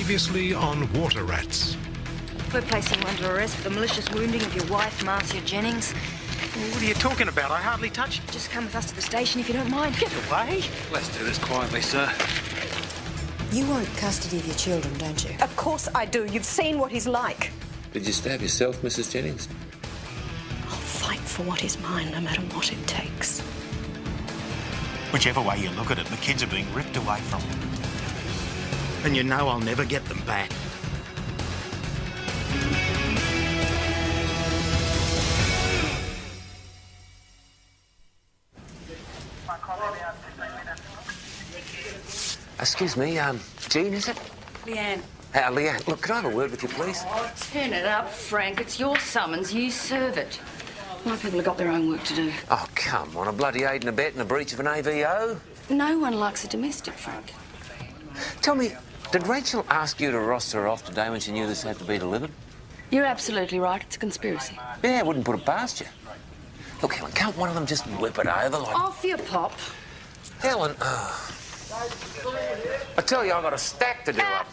Previously on Water Rats. We're placing you under arrest for the malicious wounding of your wife, Marcia Jennings. What are you talking about? I hardly touched you. Just come with us to the station if you don't mind. Get away. Let's do this quietly, sir. You want custody of your children, don't you? Of course I do. You've seen what he's like. Did you stab yourself, Mrs. Jennings? I'll fight for what is mine, no matter what it takes. Whichever way you look at it, the kids are being ripped away from them. And you know I'll never get them back. Excuse me, Jean, is it? Leanne. Leanne, look, can I have a word with you, please? Oh, turn it up, Frank. It's your summons. You serve it. My people have got their own work to do. Oh, come on, a bloody aid and abet and a breach of an AVO? No one likes a domestic, Frank. Tell me, did Rachel ask you to roster her off today when she knew this had to be delivered? You're absolutely right. It's a conspiracy. Yeah, I wouldn't put it past you. Look, Helen, can't one of them just whip it over like... Off your pop. Helen, I tell you, I've got a stack to do up.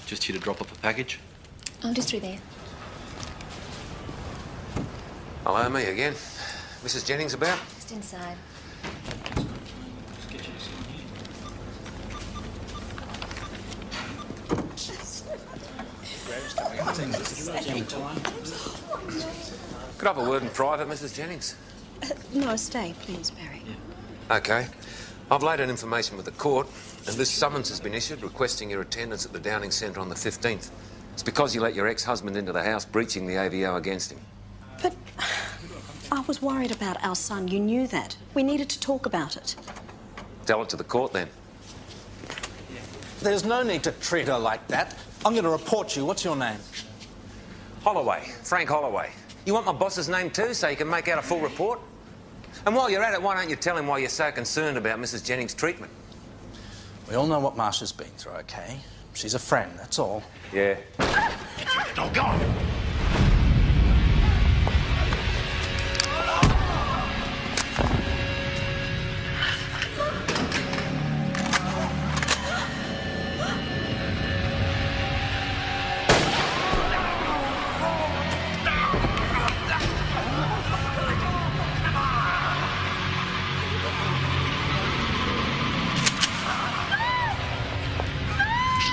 Just here to drop off a package? I'm just through there. Hello, me again. Mrs. Jennings about? Just inside. Could I have a word in private, Mrs. Jennings? No, stay, please, Barry. OK. I've laid an information with the court, and this summons has been issued requesting your attendance at the Downing Centre on the 15th. It's because you let your ex-husband into the house, breaching the AVO against him. But I was worried about our son. You knew that. We needed to talk about it. Tell it to the court, then. There's no need to treat her like that. I'm going to report you. What's your name? Holloway. Frank Holloway. You want my boss's name too, so you can make out a full report? And while you're at it, why don't you tell him why you're so concerned about Mrs. Jennings' treatment? We all know what Marcia's been through, OK? She's a friend, that's all. Yeah. Oh, go on.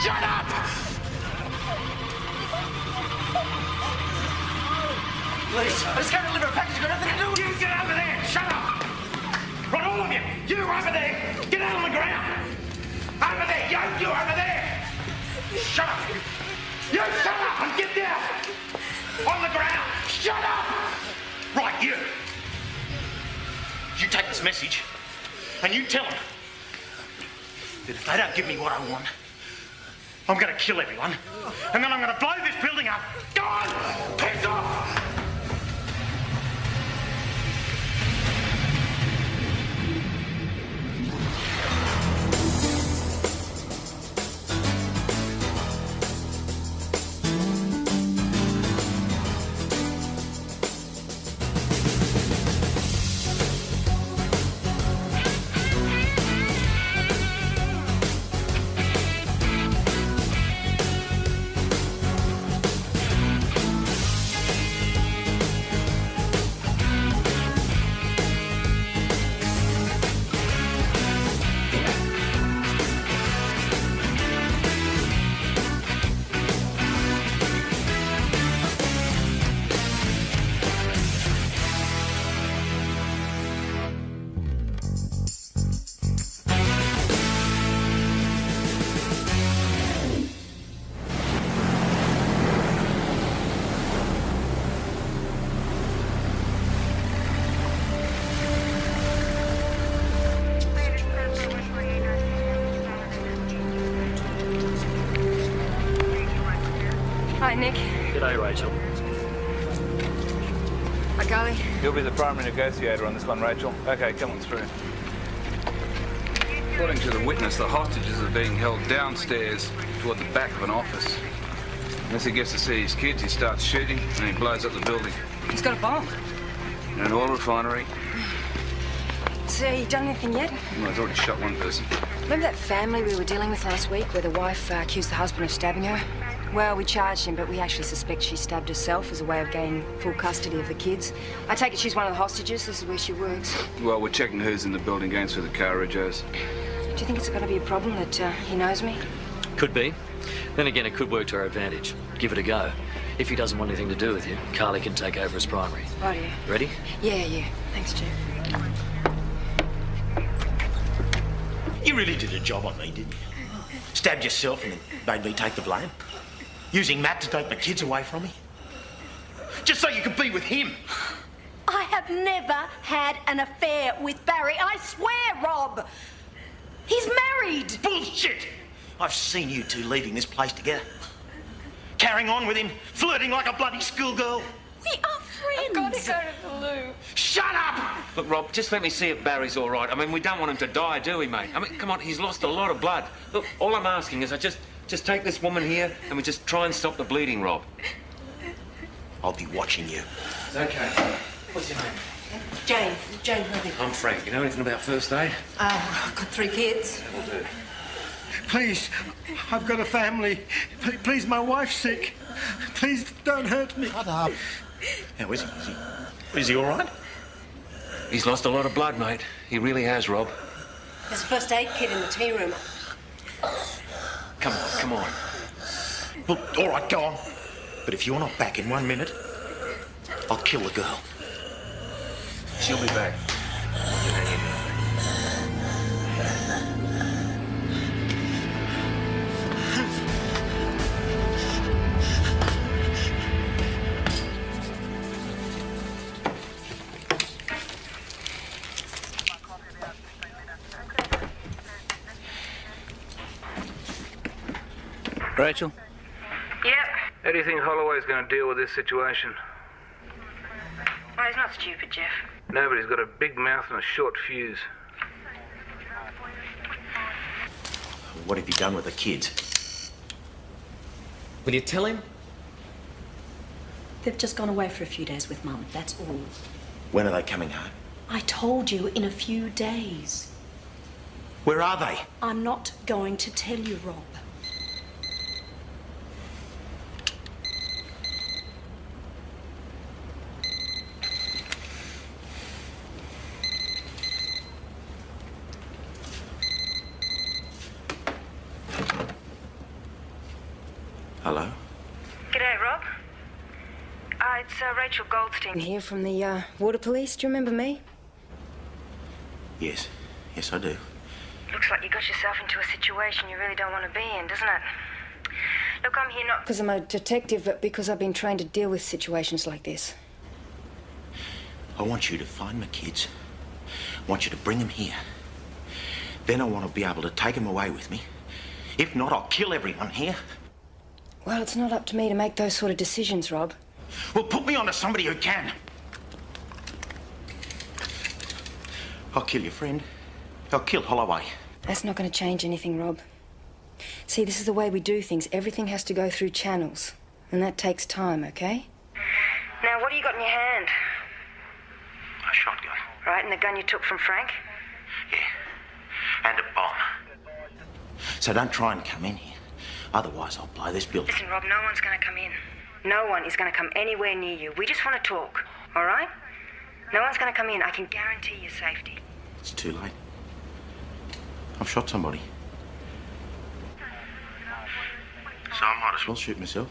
Shut up! Please, I just came to deliver a package. Got nothing to do with it. You get over there! Shut up! Right, all of you! You over there! Get out on the ground! Over there! You over there! Shut up! You shut up and get down! On the ground! Shut up! Right, you! You take this message and you tell them that if they don't give me what I want, I'm going to kill everyone, and then I'm going to blow this building up. Go on! Piss off! Hi, Nick. G'day, Rachel. Hi, Goldie. You'll be the primary negotiator on this one, Rachel. OK, come on through. According to the witness, the hostages are being held downstairs toward the back of an office. Once he gets to see his kids, he starts shooting and he blows up the building. He's got a bomb. In an oil refinery. So, you done anything yet? Well, he's already shot one person. Remember that family we were dealing with last week where the wife accused the husband of stabbing her? Well, we charged him, but we actually suspect she stabbed herself as a way of gaining full custody of the kids. I take it she's one of the hostages. This is where she works. Well, we're checking who's in the building, going through the car radios. Do you think it's going to be a problem that he knows me? Could be. Then again, it could work to our advantage. Give it a go. If he doesn't want anything to do with you, Carly can take over as primary. Right here. Ready? Yeah. Thanks, Chief. You really did a job on me, didn't you? Stabbed yourself and then made me take the blame. Using Matt to take my kids away from me. Just so you could be with him. I have never had an affair with Barry. I swear, Rob. He's married. Bullshit! I've seen you two leaving this place together. Carrying on with him, flirting like a bloody schoolgirl. We are friends. I've got to go to the loo. Shut up! Look, Rob, just let me see if Barry's all right. I mean, we don't want him to die, do we, mate? I mean, come on, he's lost a lot of blood. Look, all I'm asking is I just take this woman here and we just try and stop the bleeding, Rob. I'll be watching you. It's okay. What's your name? Jane Hurley. I'm Frank. You know anything about first aid? I've got 3 kids. That'll do. Please, I've got a family. Please, my wife's sick. Please don't hurt me. Shut up. How is he? Is he all right? He's lost a lot of blood, mate. He really has, Rob. There's a first aid kit in the tea room. Come on. Look, all right, go on. But if you're not back in 1 minute, I'll kill the girl. She'll be back. You hang in there. Rachel? Yep. How do you think Holloway's going to deal with this situation? Well, he's not stupid, Jeff. No, but he's got a big mouth and a short fuse. What have you done with the kids? Will you tell him? They've just gone away for a few days with Mum, that's all. When are they coming home? I told you in a few days. Where are they? I'm not going to tell you, Rob. Hello? G'day, Rob. It's Rachel Goldstein here from the Water Police. Do you remember me? Yes, I do. Looks like you got yourself into a situation you really don't want to be in, doesn't it? Look, I'm here not because I'm a detective, but because I've been trained to deal with situations like this. I want you to find my kids. I want you to bring them here. Then I want to be able to take them away with me. If not, I'll kill everyone here. Well, it's not up to me to make those sort of decisions, Rob. Well, put me on to somebody who can. I'll kill your friend. I'll kill Holloway. That's not going to change anything, Rob. See, this is the way we do things. Everything has to go through channels. And that takes time, okay? Now, what do you got in your hand? A shotgun. Right, and the gun you took from Frank? Yeah. And a bomb. So don't try and come in here. Otherwise, I'll blow this building. Listen, Rob, no one's going to come in. No one is going to come anywhere near you. We just want to talk, all right? No one's going to come in. I can guarantee your safety. It's too late. I've shot somebody. So I might as well shoot myself.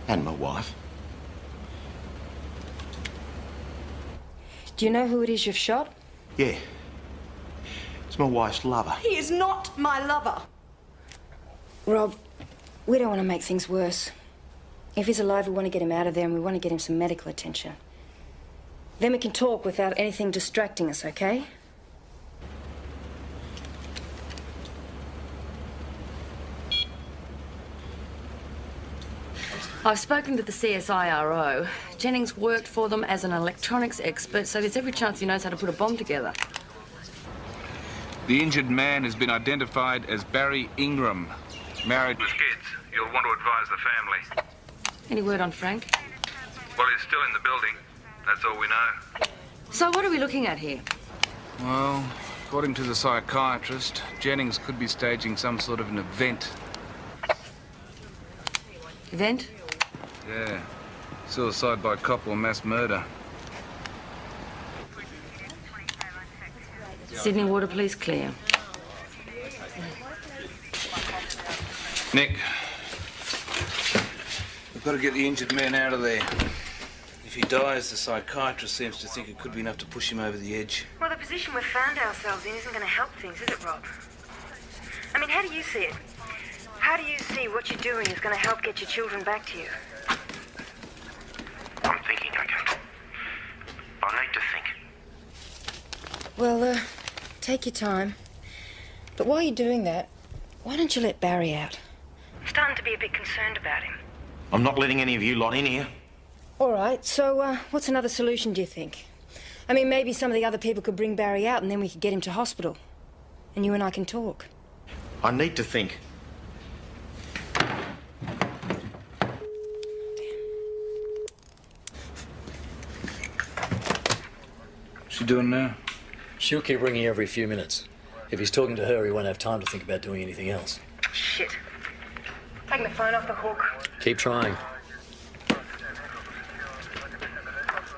And my wife. Do you know who it is you've shot? Yeah. It's my wife's lover. He is not my lover. Rob, we don't want to make things worse. If he's alive, we want to get him out of there and we want to get him some medical attention. Then we can talk without anything distracting us, okay? I've spoken to the CSIRO. Jennings worked for them as an electronics expert, so there's every chance he knows how to put a bomb together. The injured man has been identified as Barry Ingram, married with kids. You'll want to advise the family. Any word on Frank? Well, he's still in the building. That's all we know. So what are we looking at here? Well, according to the psychiatrist, Jennings could be staging some sort of an event. Event? Yeah. Suicide by cop or mass murder. Sydney Water Police clear. Nick, we've got to get the injured man out of there. If he dies, the psychiatrist seems to think it could be enough to push him over the edge. Well, the position we've found ourselves in isn't going to help things, is it, Rob? I mean, how do you see it? How do you see what you're doing is going to help get your children back to you? I'm thinking, okay. I need to think. Well, take your time. But while you're doing that, why don't you let Barry out? I'm starting to be a bit concerned about him. I'm not letting any of you lot in here. All right, so what's another solution, do you think? I mean, maybe some of the other people could bring Barry out and then we could get him to hospital. And you and I can talk. I need to think. What's she doing now? She'll keep ringing every few minutes. If he's talking to her, he won't have time to think about doing anything else. Shit. Taking the phone off the hook. Keep trying.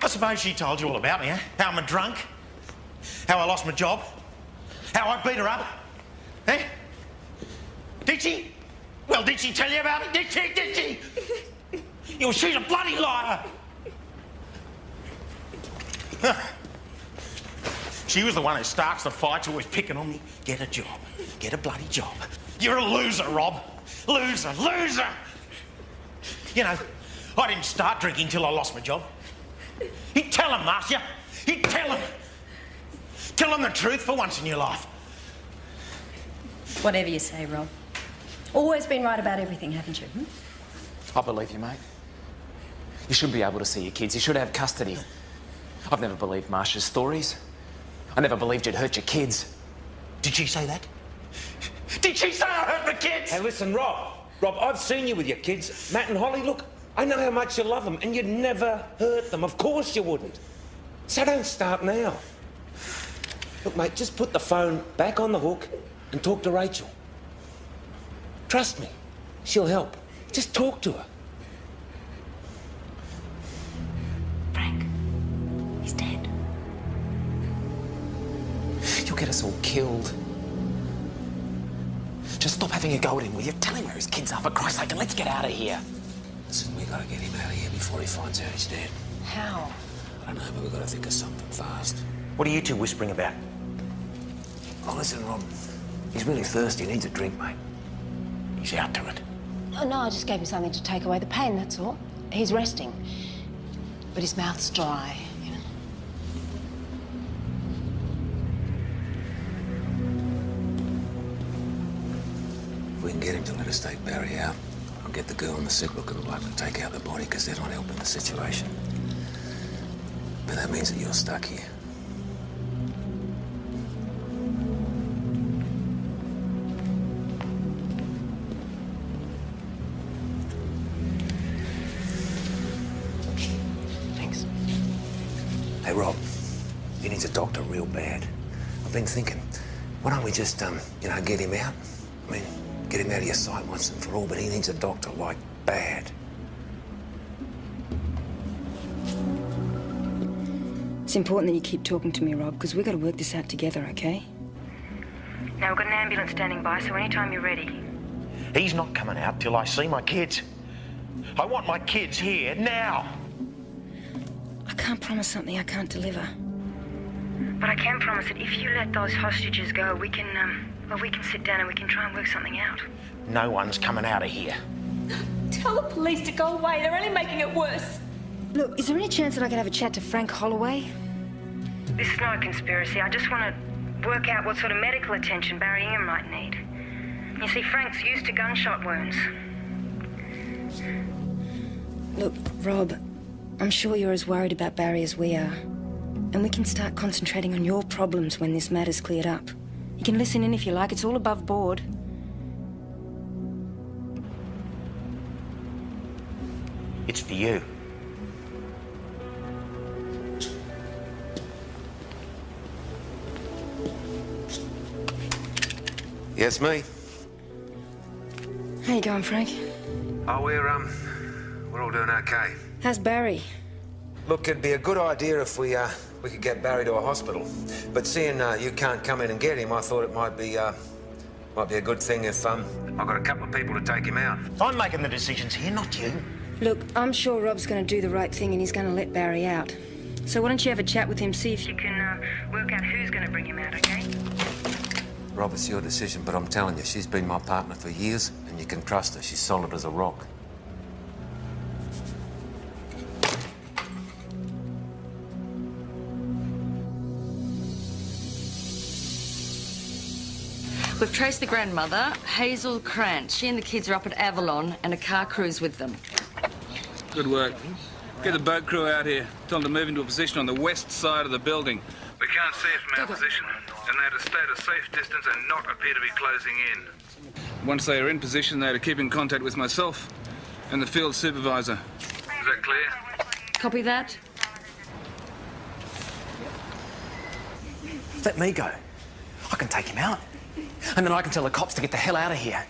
I suppose she told you all about me, eh? How I'm a drunk, how I lost my job, how I beat her up, eh? Did she? Well, did she tell you about it? Did she? Did she? You know, she's a bloody liar. She was the one who starts the fights, always picking on me. Get a job. Get a bloody job. You're a loser, Rob. Loser, loser. You know, I didn't start drinking till I lost my job. He'd tell him, Marcia. He'd tell him. Tell him the truth for once in your life. Whatever you say, Rob. Always been right about everything, haven't you? I believe you, mate. You should be able to see your kids. You should have custody. I've never believed Marcia's stories. I never believed you'd hurt your kids. Did she say that? Did she say I hurt my kids? Hey, listen, Rob. Rob, I've seen you with your kids. Matt and Holly, look, I know how much you love them, and you'd never hurt them. Of course you wouldn't. So don't start now. Look, mate, just put the phone back on the hook and talk to Rachel. Trust me, she'll help. Just talk to her. Frank, he's dead. You'll get us all killed. Just stop having a go at him, will you? Tell him where his kids are, for Christ's sake, and let's get out of here. Listen, we gotta get him out of here before he finds out he's dead. How? I don't know, but we've got to think of something fast. What are you two whispering about? Oh, listen, Rob. He's really thirsty. He needs a drink, mate. He's out to it. Oh, no, I just gave him something to take away the pain, that's all. He's resting. But his mouth's dry, you know. If we can get him to let us take Barry out, I'll get the girl and the sick-looking bloke to take out the body, because they're not helping the situation. But that means that you're stuck here. Thanks. Hey, Rob, he needs a doctor real bad. I've been thinking, why don't we just, you know, get him out? I mean, get him out of your sight once and for all, but he needs a doctor, like, bad. It's important that you keep talking to me, Rob, because we've got to work this out together, okay? Now, we've got an ambulance standing by, so anytime you're ready. He's not coming out till I see my kids. I want my kids here, now. I can't promise something I can't deliver. But I can promise that if you let those hostages go, we can, well, we can sit down and we can try and work something out. No one's coming out of here. Tell the police to go away. They're only making it worse. Look, is there any chance that I could have a chat to Frank Holloway? This is not a conspiracy. I just want to work out what sort of medical attention Barry Ingham might need. You see, Frank's used to gunshot wounds. Look, Rob, I'm sure you're as worried about Barry as we are. And we can start concentrating on your problems when this matter's cleared up. You can listen in if you like. It's all above board. It's for you. Yes, me. How you going, Frank? Oh, we're all doing okay. How's Barry? Look, it'd be a good idea if we could get Barry to a hospital. But seeing you can't come in and get him, I thought it might be a good thing if I got a couple of people to take him out. I'm making the decisions here, not you. Look, I'm sure Rob's going to do the right thing and he's going to let Barry out. So why don't you have a chat with him, see if you can work out who's going to bring him out, okay? Rob, it's your decision, but I'm telling you, she's been my partner for years, and you can trust her. She's solid as a rock. We've traced the grandmother, Hazel Krantz. She and the kids are up at Avalon and a car crew's with them. Good work. Get the boat crew out here. Tell them to move into a position on the west side of the building. We can't see it from our position, and they're to stay at a safe distance and not appear to be closing in. Once they are in position, they're to keep in contact with myself and the field supervisor. Is that clear? Copy that? Let me go. I can take him out. And then I can tell the cops to get the hell out of here.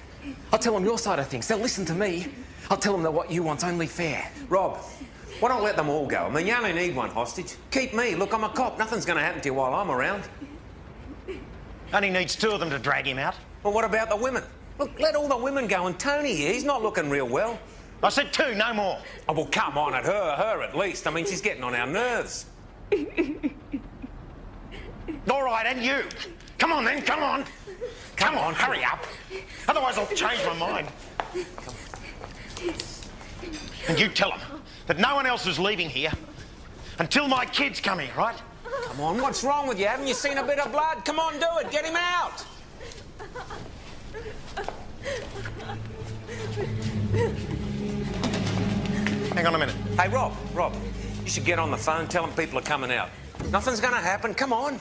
I'll tell them your side of things. They'll listen to me. I'll tell them that what you want's only fair. Rob, why don't let them all go? I mean, you only need one hostage. Keep me. Look, I'm a cop. Nothing's going to happen to you while I'm around. Only needs 2 of them to drag him out. Well, what about the women? Look, let all the women go. And Tony here, he's not looking real well. I said 2, no more. Oh, well, come on, at her at least. I mean, she's getting on our nerves. All right, and you. Come on, then, come on. Come on, hurry up. Otherwise, I'll change my mind. And you tell them that no one else is leaving here until my kids come here, right? Come on, what's wrong with you? Haven't you seen a bit of blood? Come on, do it. Get him out. Hang on a minute. Hey, Rob, you should get on the phone. Tell them people are coming out. Nothing's going to happen. Come on.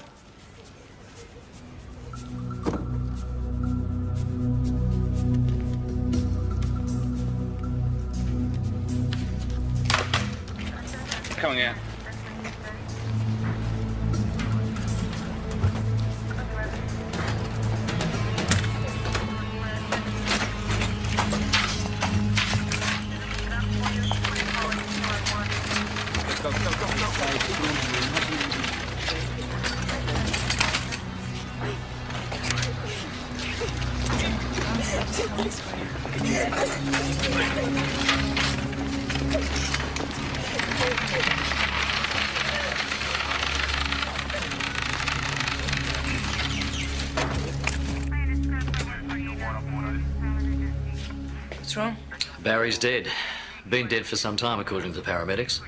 Coming out. What's wrong? Barry's dead. Been dead for some time, according to the paramedics.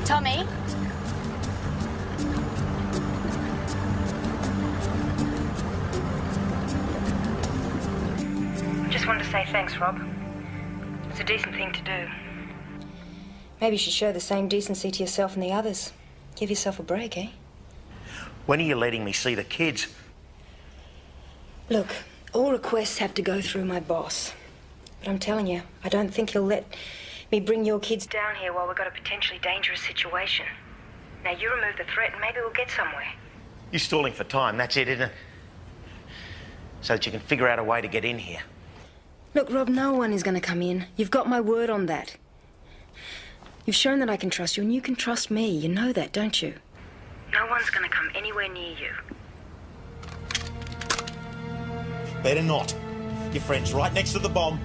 Tommy? Just wanted to say thanks, Rob. It's a decent thing to do. Maybe you should show the same decency to yourself and the others. Give yourself a break, eh? When are you letting me see the kids? Look, all requests have to go through my boss. But I'm telling you, I don't think he'll let me bring your kids down here while we've got a potentially dangerous situation. Now, you remove the threat and maybe we'll get somewhere. You're stalling for time, that's it, isn't it? So that you can figure out a way to get in here. Look, Rob, no one is going to come in. You've got my word on that. You've shown that I can trust you, and you can trust me. You know that, don't you? No one's going to come anywhere near you. Better not. Your friend's right next to the bomb.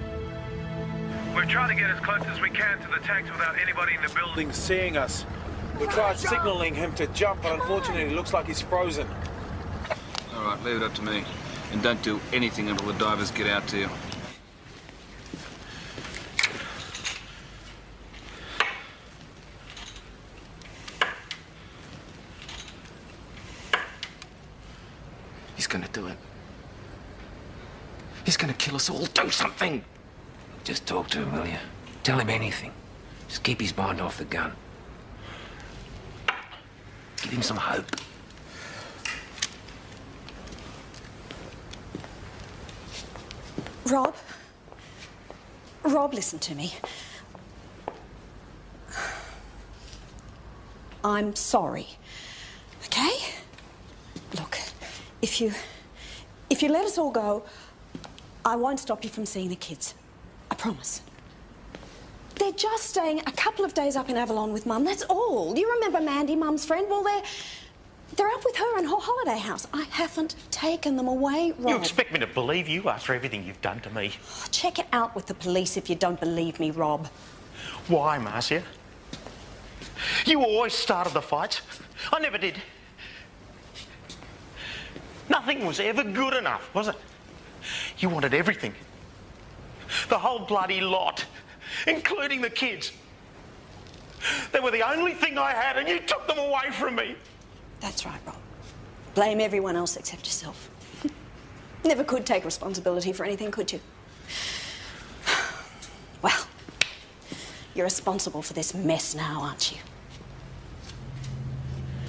We're trying to get as close as we can to the tanks without anybody in the building seeing us. We tried signalling him to jump, but unfortunately it looks like he's frozen. All right, leave it up to me. And don't do anything until the divers get out to you. He's gonna do it. He's going to kill us all. Do something! Just talk to him, will you? Tell him anything. Just keep his mind off the gun. Give him some hope. Rob, listen to me. I'm sorry, okay? Look, if you let us all go, I won't stop you from seeing the kids. I promise. They're just staying a couple of days up in Avalon with Mum, that's all. You remember Mandy, Mum's friend? Well, they're up with her in her holiday house. I haven't taken them away, Rob. You expect me to believe you after everything you've done to me? Check it out with the police if you don't believe me, Rob. Why, Marcia? You always started the fights. I never did. Nothing was ever good enough, was it? You wanted everything. The whole bloody lot, including the kids. They were the only thing I had, and you took them away from me. That's right, Rob. Blame everyone else except yourself. Never could take responsibility for anything, could you? Well, you're responsible for this mess now, aren't you?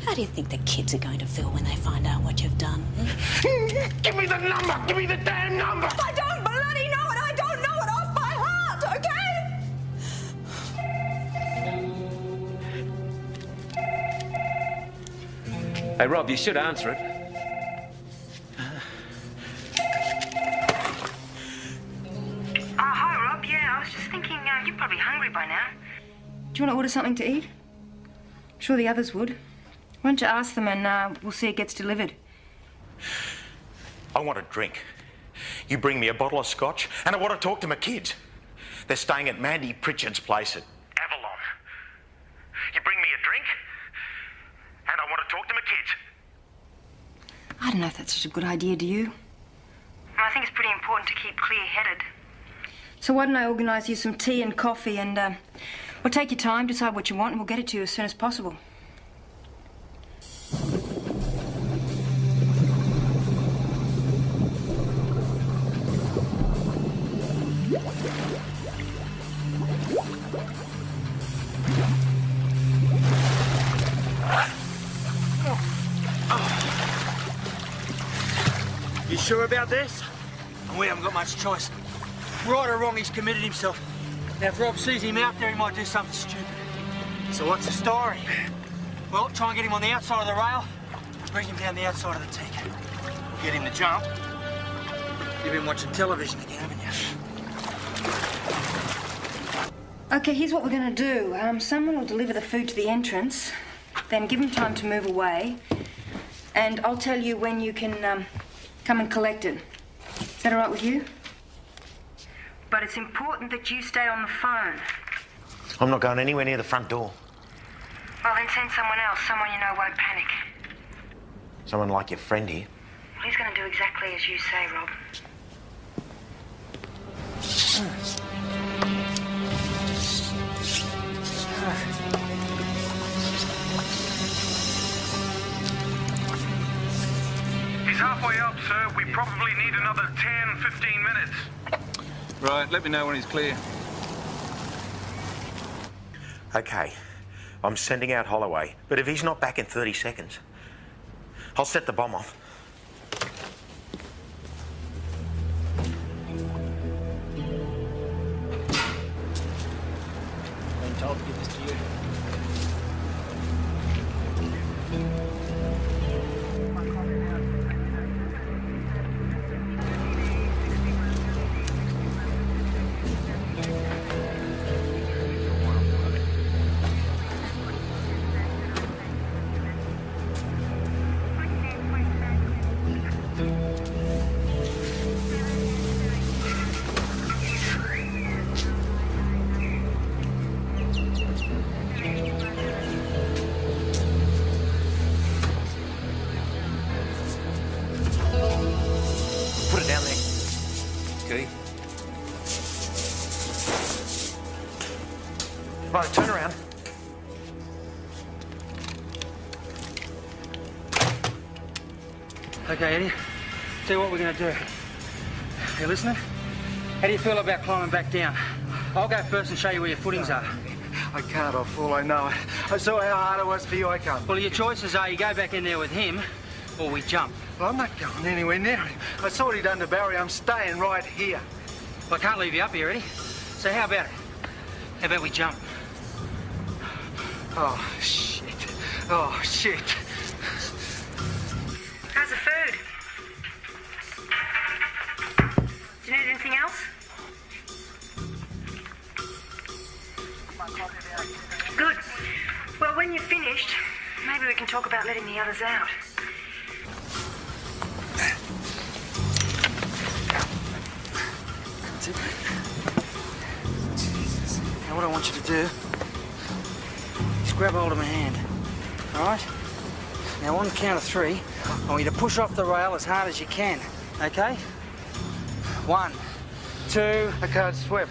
How do you think the kids are going to feel when they find out what you've done? Give me the number! Give me the damn number! I don't bloody know it! I don't know it off by heart, okay? Hey, Rob, you should answer it. Hi, Rob. Yeah, I was just thinking you're probably hungry by now. Do you want to order something to eat? I'm sure the others would. Why don't you ask them and we'll see it gets delivered. I want a drink. You bring me a bottle of scotch, and I want to talk to my kids. They're staying at Mandy Pritchard's place at Avalon. You bring me a drink, and I want to talk to my kids. I don't know if that's such a good idea, do you? I think it's pretty important to keep clear-headed. So why don't I organise you some tea and coffee and, well, take your time, decide what you want, and we'll get it to you as soon as possible. You sure about this? And we haven't got much choice. Right or wrong, he's committed himself. Now, if Rob sees him out there, he might do something stupid. So what's the story? Well, try and get him on the outside of the rail, bring him down the outside of the teak. Get him to jump. You've been watching television again, haven't you? Okay, here's what we're going to do. Someone will deliver the food to the entrance, then give him time to move away, and I'll tell you when you can come and collect it. Is that all right with you? But it's important that you stay on the phone. I'm not going anywhere near the front door. Well, then send someone else, someone you know won't panic. Someone like your friend here. Well, he's going to do exactly as you say, Rob. He's halfway up, sir. We probably need another 10, 15 minutes. Right, let me know when he's clear. Okay, I'm sending out Holloway, but if he's not back in 30 seconds, I'll set the bomb off. Been told to give this to you. Put it down there. Okay. Right, turn around. Okay, Eddie. Tell you what we're going to do. You listening? How do you feel about climbing back down? I'll go first and show you where your footings are. I can't, I fool, I know it. I saw how hard it was for you, I can't. Well, your choices are you go back in there with him, or we jump. Well, I'm not going anywhere near him. I saw what he done to Barry. I'm staying right here. Well, I can't leave you up here, Eddie. So how about it? How about we jump? Oh, shit. Oh, shit. How's the food? Do you need anything else? Good. Well, when you're finished, maybe we can talk about letting the others out. Jesus. Now, what I want you to do is grab hold of my hand, all right? Now, on the count of 3, I want you to push off the rail as hard as you can, okay? 1, 2... I can't swim.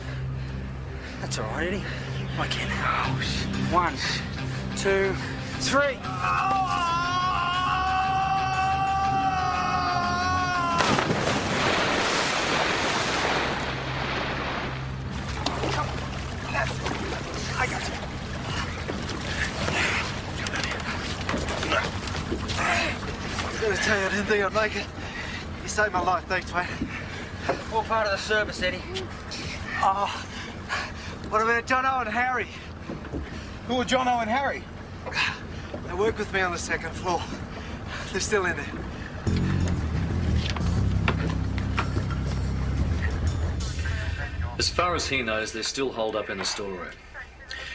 That's all right, Eddie. I can. Oh, shit. 1, 2, 3. I got you. I was going to tell you I didn't think I'd make it. You saved my life, thanks, mate. All part of the service, Eddie. Oh, what about Jono and Harry? Who are Jono and Harry? They work with me on the 2nd floor. They're still in there. As far as he knows, they're still holed up in the storeroom.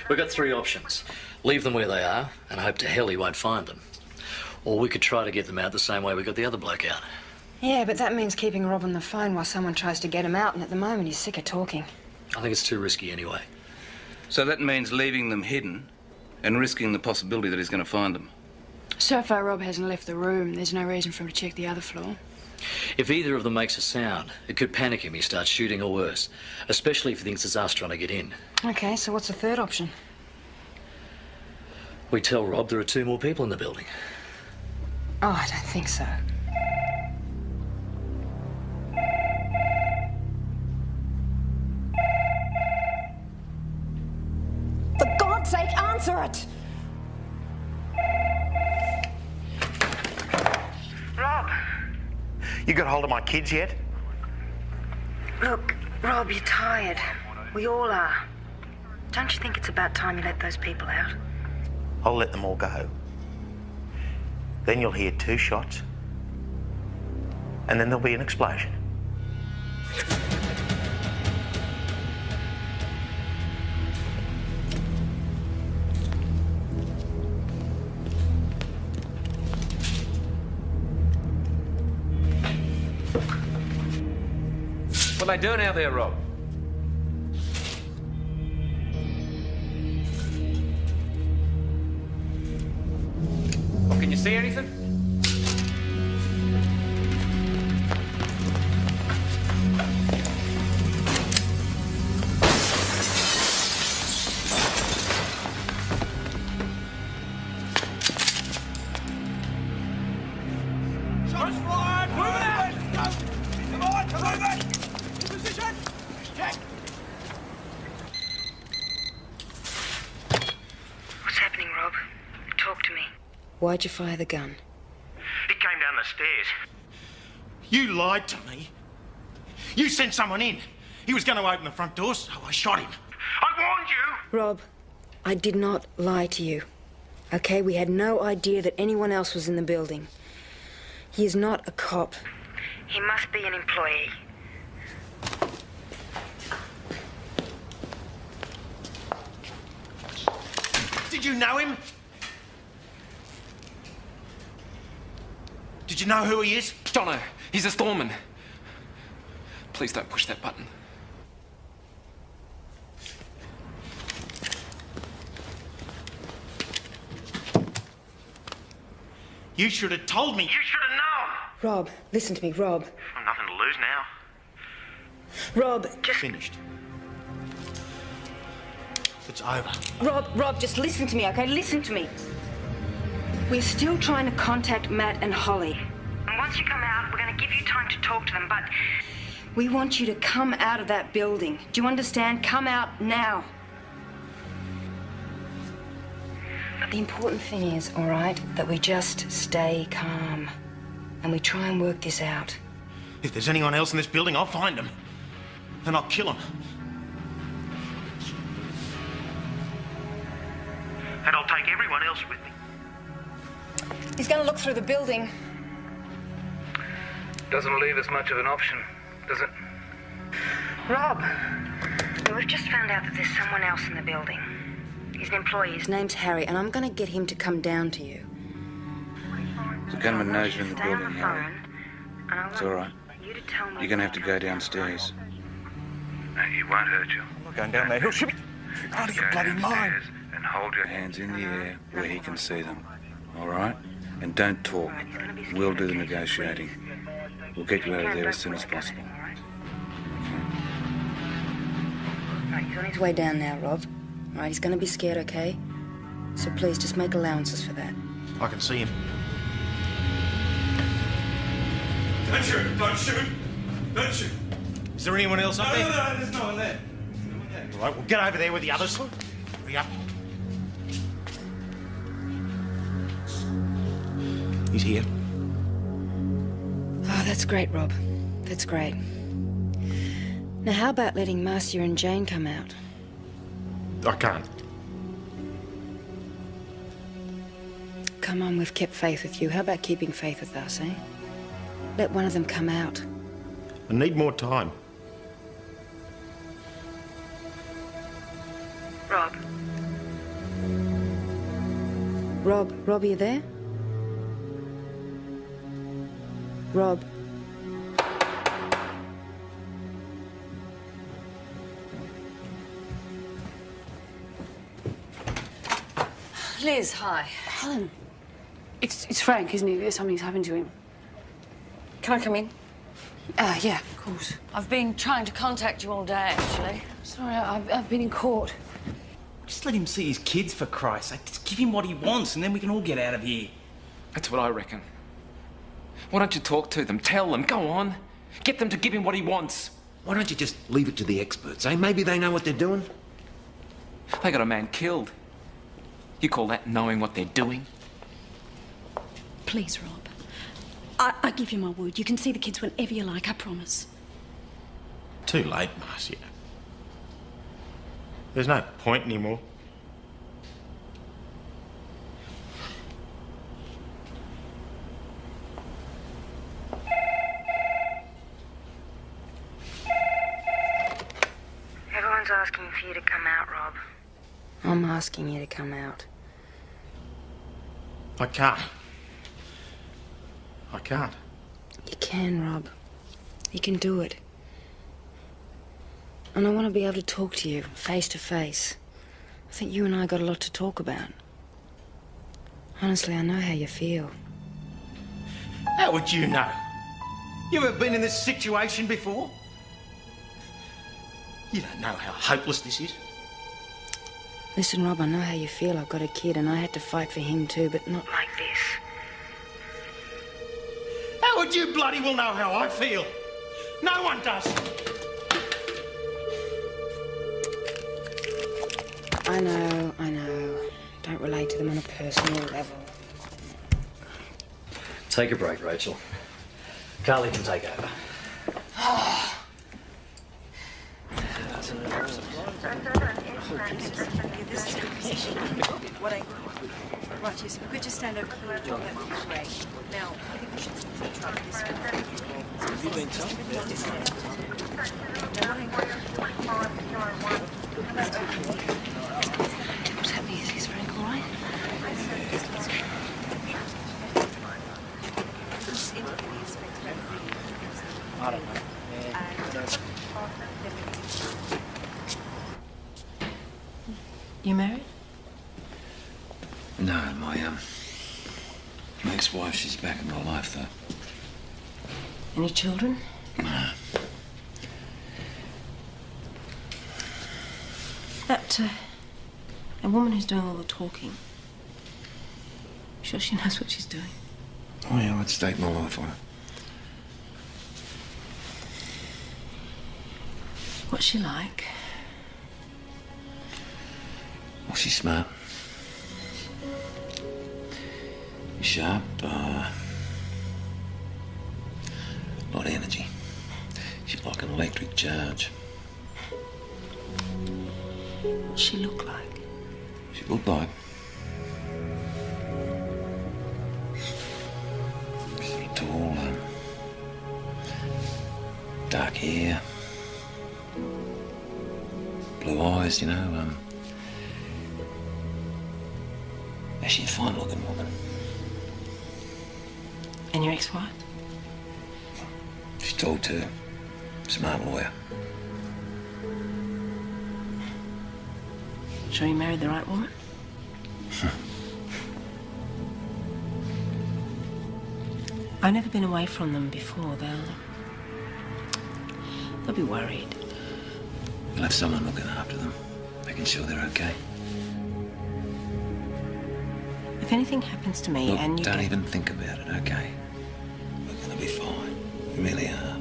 We've got 3 options. Leave them where they are and hope to hell he won't find them. Or we could try to get them out the same way we got the other bloke out. Yeah, but that means keeping Rob on the phone while someone tries to get him out, and at the moment he's sick of talking. I think it's too risky anyway. So that means leaving them hidden and risking the possibility that he's going to find them. So far, Rob hasn't left the room. There's no reason for him to check the other floor. If either of them makes a sound, it could panic him. He starts shooting or worse, especially if he thinks it's us trying to get in. Okay, so what's the third option? We tell Rob there are 2 more people in the building. Oh, I don't think so. For God's sake, answer it! Rob! You got hold of my kids yet? Look, Rob, you're tired. We all are. Don't you think it's about time you let those people out? I'll let them all go. Then you'll hear 2 shots. And then there'll be an explosion. What are they doing out there, Rob? Well, can you see anything? Shots fired! Move it! Come on, move it! Position! Check! What's happening, Rob? Talk to me. Why'd you fire the gun? He came down the stairs. You lied to me. You sent someone in. He was going to open the front door, so I shot him. I warned you! Rob, I did not lie to you. Okay, we had no idea that anyone else was in the building. He is not a cop. He must be an employee. Did you know him? Did you know who he is? Jono, he's a storeman. Please don't push that button. You should have told me. You should have known. Rob, listen to me, Rob. I've nothing to lose now. Rob, just... Finished. It's over. Rob, just listen to me, okay? Listen to me. We're still trying to contact Matt and Holly. And once you come out, we're going to give you time to talk to them, but We want you to come out of that building. Do you understand? Come out now. The important thing is, all right, that we just stay calm and we try and work this out. If there's anyone else in this building, I'll find them. And I'll kill them. And I'll take everyone else with me. He's going to look through the building. Doesn't leave us much of an option, does it? Rob, we've just found out that there's someone else in the building. He's an employee. His name's Harry, and I'm going to get him to come down to you. The gunman knows you're in the building, Harry. It's all right. You're going to have to go downstairs. No, he won't hurt you. I'm not going down there. He'll shoot me. Out of your bloody mind. And hold your hands in the air where he can see them. All right? And don't talk. We'll do the negotiating. We'll get you out of there as soon as possible. Right, he's on his way down now, Rob. All right, he's going to be scared, okay? So please, just make allowances for that. I can see him. Don't shoot! Don't shoot! Don't shoot! Is there anyone else up there? No, there's no one there. All right, we'll get over there with the others. Hurry up. He's here. Oh, that's great, Rob. That's great. Now, how about letting Marcia and Jane come out? I can't. Come on, we've kept faith with you. How about keeping faith with us, eh? Let one of them come out. I need more time. Rob. Rob, are you there? Rob. Liz, hi. Helen. It's Frank, isn't he? Something's happened to him. Can I come in? Yeah, of course. I've been trying to contact you all day, actually. Sorry, I've been in court. Just let him see his kids, for Christ's sake. Just give him what he wants, and then we can all get out of here. That's what I reckon. Why don't you talk to them? Tell them. Go on. Get them to give him what he wants. Why don't you just leave it to the experts, eh? Maybe they know what they're doing. They got a man killed. You call that knowing what they're doing? Please, Rob. I give you my word. You can see the kids whenever you like, I promise. Too late, Marcia. There's no point anymore. Everyone's asking for you to come out, Rob. I'm asking you to come out. I can't. I can't. You can, Rob. You can do it. And I want to be able to talk to you, face to face. I think you and I got a lot to talk about. Honestly, I know how you feel. How would you know? You ever been in this situation before? You don't know how hopeless this is. Listen, Rob, I know how you feel. I've got a kid and I had to fight for him too, but not like this. How would you bloody well know how I feel? No one does. I know. Don't relate to them on a personal level. Take a break, Rachel. Carly can take over. Right, yes, if we could just stand over here, John, that would be great. Now, I think we should try this one. Have you been told? What's happening? Is Frank all right? I don't know. You married? No, my ex-wife, she's back in my life, though. Any children? No. That, a woman who's doing all the talking. Sure she knows what she's doing? Oh, yeah, I'd stake my life on it. What's she like? Well, she's smart. Sharp, lot of energy. She's like an electric charge. What's she look like? She looked like... She's tall, dark hair, blue eyes, you know, she's a fine-looking woman. And your ex-wife? She's tall too. Smart lawyer. Sure you married the right woman? I've never been away from them before. They'll be worried. We'll have someone looking after them, making sure they're okay. If anything happens to me Look, and you don't even think about it, okay? We're gonna be fine. We really are.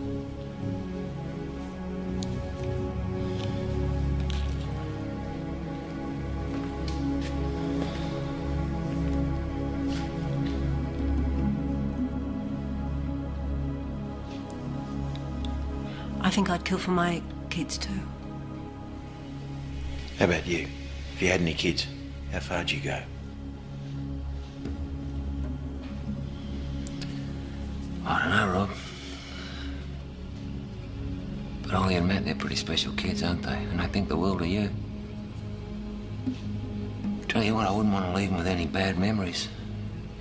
I think I'd kill for my kids too. How about you? If you had any kids, how far'd you go? I don't know, Rob. But Ollie and Matt, they're pretty special kids, aren't they? And I think the world of you. Tell you what, I wouldn't want to leave them with any bad memories.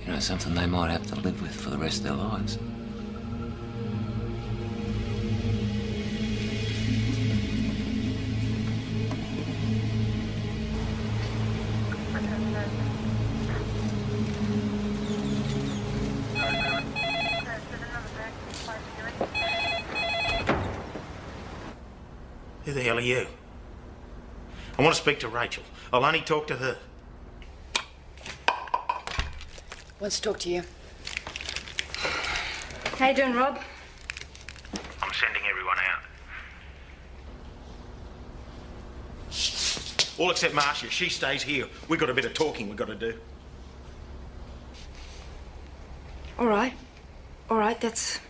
You know, something they might have to live with for the rest of their lives. Who the hell are you? I want to speak to Rachel. I'll only talk to her. Wants to talk to you. How you doing, Rob? I'm sending everyone out. All except Marcia. She stays here. We've got a bit of talking we've got to do. All right. All right, that's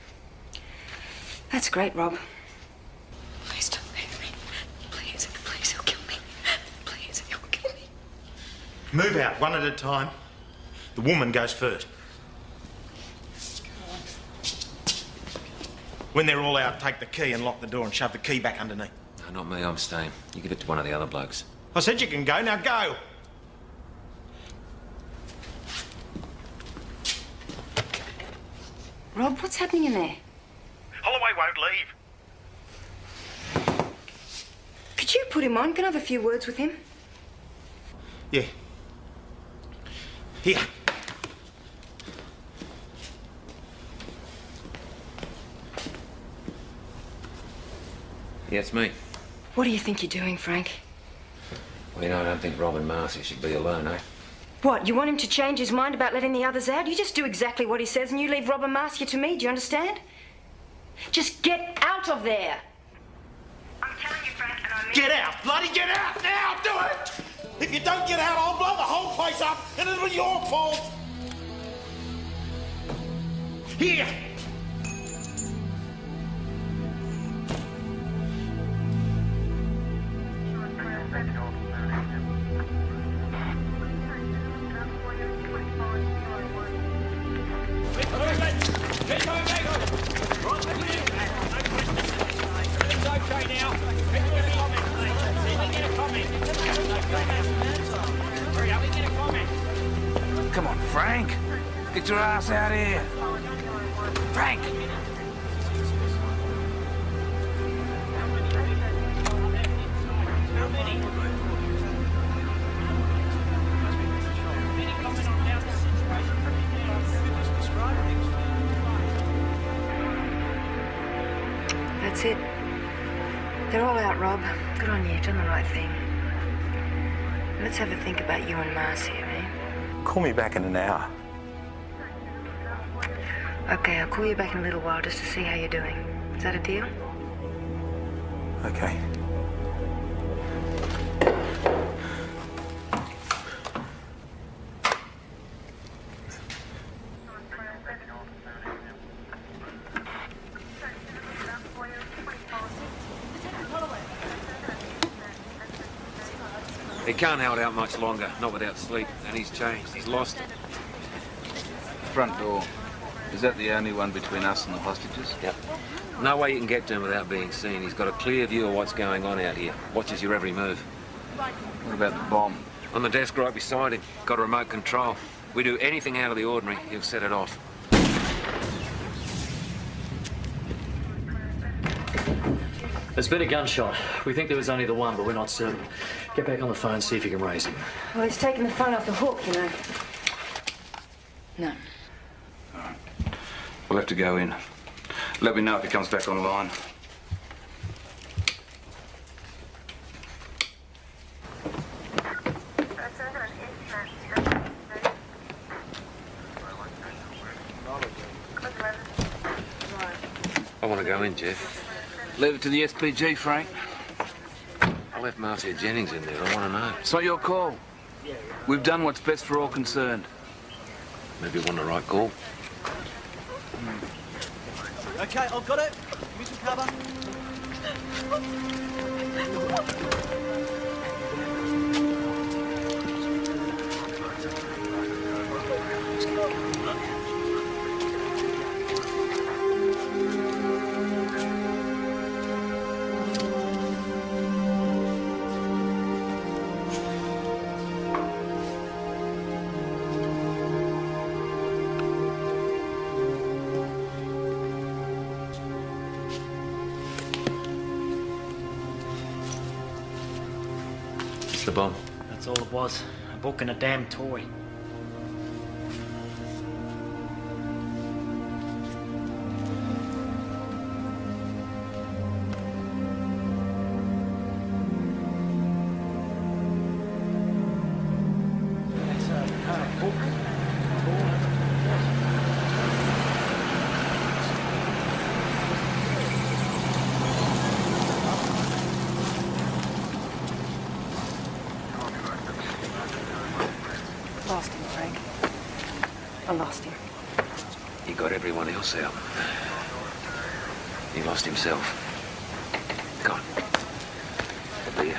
great, Rob. Please don't leave me. Please, please, he'll kill me. Please, he'll kill me. Move out one at a time. The woman goes first. When they're all out, take the key and lock the door and shove the key back underneath. No, not me, I'm staying. You give it to one of the other blokes. I said you can go, now go! Rob, what's happening in there? Holloway won't leave. Could you put him on? Can I have a few words with him? Yeah. Here. Yeah, it's me. What do you think you're doing, Frank? Well, you know, I don't think Rob and Marcy should be alone, eh? What, you want him to change his mind about letting the others out? You just do exactly what he says and you leave Rob and Marcia to me, do you understand? Just get out of there! I'm telling you, Frank, and I mean... Get out! Bloody get out! Now, do it! If you don't get out, I'll blow the whole place up and it'll be your fault! Here! Come on, Frank. Get your ass out here. Frank! That's it. They're all out, Rob. Good on you. You've done the right thing. Let's have a think about you and Marcia, eh? Call me back in an hour. Okay, I'll call you back in a little while just to see how you're doing. Is that a deal? Okay. He can't hold out much longer, not without sleep. And he's changed. He's lost it. Front door. Is that the only one between us and the hostages? Yep. No way you can get to him without being seen. He's got a clear view of what's going on out here. Watches your every move. What about the bomb? On the desk right beside him. Got a remote control. We do anything out of the ordinary, he'll set it off. There's been a gunshot. We think there was only the one, but we're not certain. Get back on the phone, see if you can raise him. Well, he's taking the phone off the hook, you know. No. All right. We'll have to go in. Let me know if he comes back online. I want to go in, Jeff. Leave it to the SPG, Frank. I left Marcia Jennings in there. I want to know. It's not your call. We've done what's best for all concerned. Maybe it wasn't the right call. Okay, I've got it. Give me some cover. The bomb. That's all it was. A book and a damn toy. Lost him, Frank. I lost him. He got everyone else out. He lost himself. Go on. A beer.